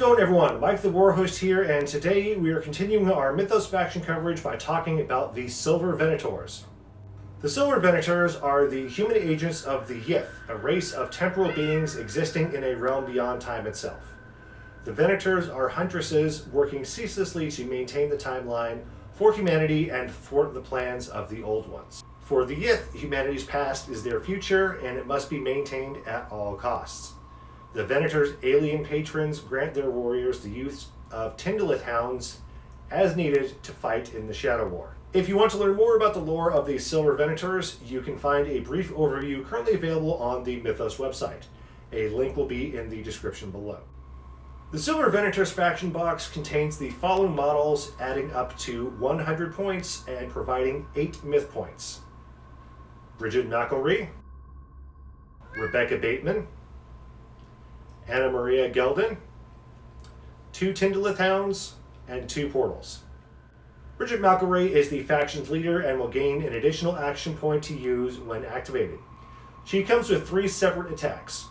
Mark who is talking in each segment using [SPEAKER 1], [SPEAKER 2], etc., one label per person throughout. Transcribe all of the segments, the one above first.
[SPEAKER 1] going, everyone? Mike the Warhost here, and today we are continuing our Mythos faction coverage by talking about the Silver Venators. The Silver Venators are the human agents of the Yith, a race of temporal beings existing in a realm beyond time itself. The Venators are huntresses working ceaselessly to maintain the timeline for humanity and thwart the plans of the Old Ones. For the Yith, humanity's past is their future, and it must be maintained at all costs. The Venator's alien patrons grant their warriors the use of Tindala hounds as needed to fight in the Shadow War. If you want to learn more about the lore of the Silver Venators, you can find a brief overview currently available on the Mythos website. A link will be in the description below. The Silver Venators faction box contains the following models, adding up to 100 points and providing 8 myth points. Bridget Mcelry, Rebecca Bateman, Anna Maria Gelden, 2 Tindala hounds, and 2 portals. Bridget Mcelry is the faction's leader and will gain an additional action point to use when activated. She comes with 3 separate attacks.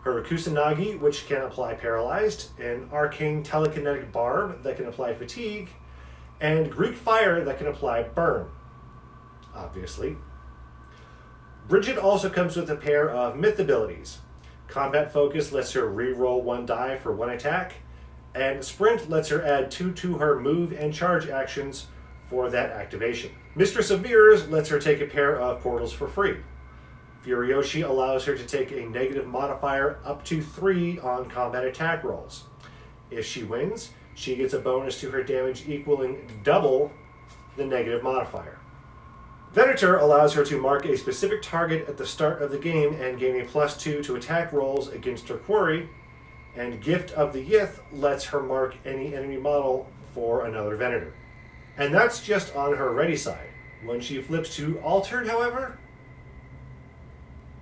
[SPEAKER 1] Her Kusanagi, which can apply Paralyzed, an Arcane Telekinetic Barb that can apply Fatigue, and Greek Fire that can apply Burn, obviously. Bridget also comes with a pair of myth abilities. Combat Focus lets her re-roll 1 die for 1 attack, and Sprint lets her add 2 to her move and charge actions for that activation. Mistress of Mirrors lets her take a pair of portals for free. Furioshi allows her to take a negative modifier up to 3 on combat attack rolls. If she wins, she gets a bonus to her damage equaling double the negative modifier. Venator allows her to mark a specific target at the start of the game and gain a +2 to attack rolls against her quarry, and Gift of the Yith lets her mark any enemy model for another Venator. And that's just on her ready side. When she flips to altered, however,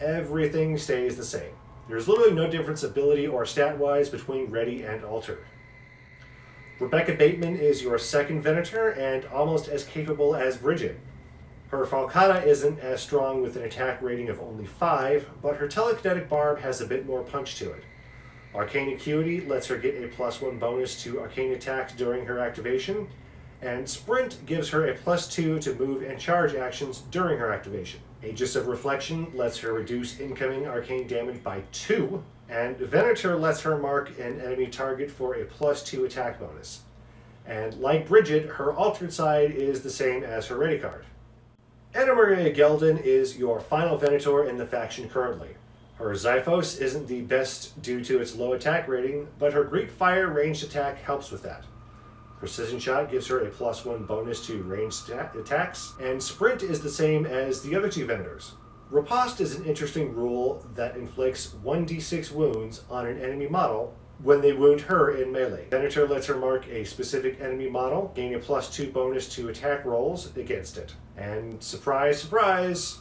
[SPEAKER 1] everything stays the same. There's literally no difference ability or stat-wise between ready and altered. Rebecca Bateman is your second Venator and almost as capable as Bridget. Her Falcata isn't as strong with an attack rating of only 5, but her Telekinetic Barb has a bit more punch to it. Arcane Acuity lets her get a +1 bonus to arcane attacks during her activation, and Sprint gives her a +2 to move and charge actions during her activation. Aegis of Reflection lets her reduce incoming arcane damage by 2, and Venator lets her mark an enemy target for a +2 attack bonus. And like Bridget, her altered side is the same as her ready card. Anna Maria Gelden is your final Venator in the faction currently. Her Xiphos isn't the best due to its low attack rating, but her Greek Fire ranged attack helps with that. Precision Shot gives her a +1 bonus to ranged attacks, and Sprint is the same as the other 2 Venators. Riposte is an interesting rule that inflicts 1d6 wounds on an enemy model when they wound her in melee. Venator lets her mark a specific enemy model, gain a +2 bonus to attack rolls against it. And surprise, surprise,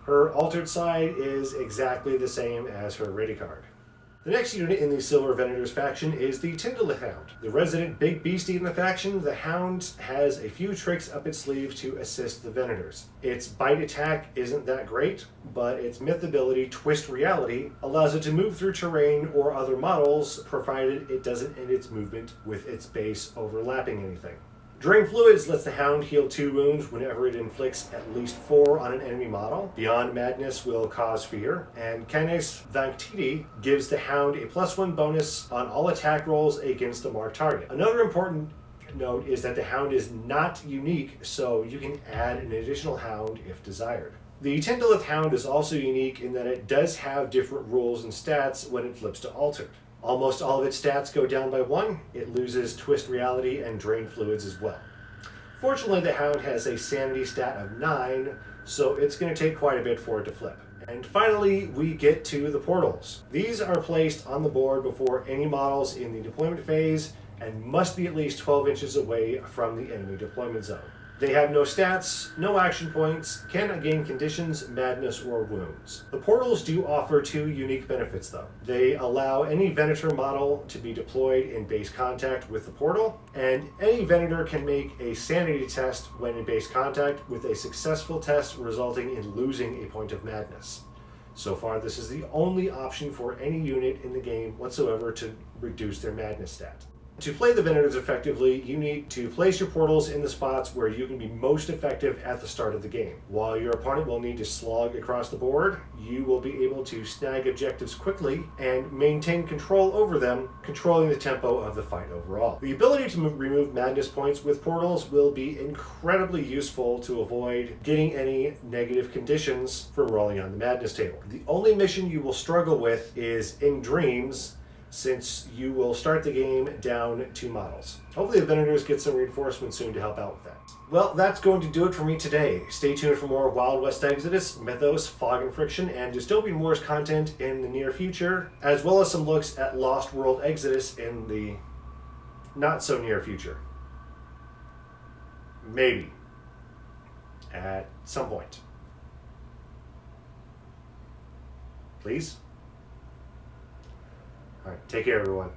[SPEAKER 1] her altered side is exactly the same as her ready card. The next unit in the Silver Venators faction is the Tindala Hound. The resident big beastie in the faction, the Hound has a few tricks up its sleeve to assist the Venators. Its bite attack isn't that great, but its myth ability, Twist Reality, allows it to move through terrain or other models, provided it doesn't end its movement with its base overlapping anything. Drain Fluids lets the Hound heal 2 wounds whenever it inflicts at least 4 on an enemy model. Beyond Madness will cause fear. And Canes Vanctiti gives the Hound a +1 bonus on all attack rolls against a marked target. Another important note is that the Hound is not unique, so you can add an additional Hound if desired. The Tindala Hound is also unique in that it does have different rules and stats when it flips to altered. Almost all of its stats go down by 1. It loses Twist Reality and Drain Fluids as well. Fortunately, the Hound has a sanity stat of 9, so it's going to take quite a bit for it to flip. And finally, we get to the portals. These are placed on the board before any models in the deployment phase and must be at least 12 inches away from the enemy deployment zone. They have no stats, no action points, cannot gain conditions, madness, or wounds. The portals do offer 2 unique benefits though. They allow any Venator model to be deployed in base contact with the portal, and any Venator can make a sanity test when in base contact with a successful test resulting in losing a point of madness. So far, this is the only option for any unit in the game whatsoever to reduce their madness stat. To play the Venators effectively, you need to place your portals in the spots where you can be most effective at the start of the game. While your opponent will need to slog across the board, you will be able to snag objectives quickly and maintain control over them, controlling the tempo of the fight overall. The ability to remove madness points with portals will be incredibly useful to avoid getting any negative conditions from rolling on the madness table. The only mission you will struggle with is in dreams, since you will start the game down 2 models. Hopefully the Venators get some reinforcements soon to help out with that. Well, that's going to do it for me today. Stay tuned for more Wild West Exodus, Mythos, Fog and Friction, and Dystopian Wars content in the near future, as well as some looks at Lost World Exodus in the not so near future. Maybe. At some point. Please? All right, take care, everyone.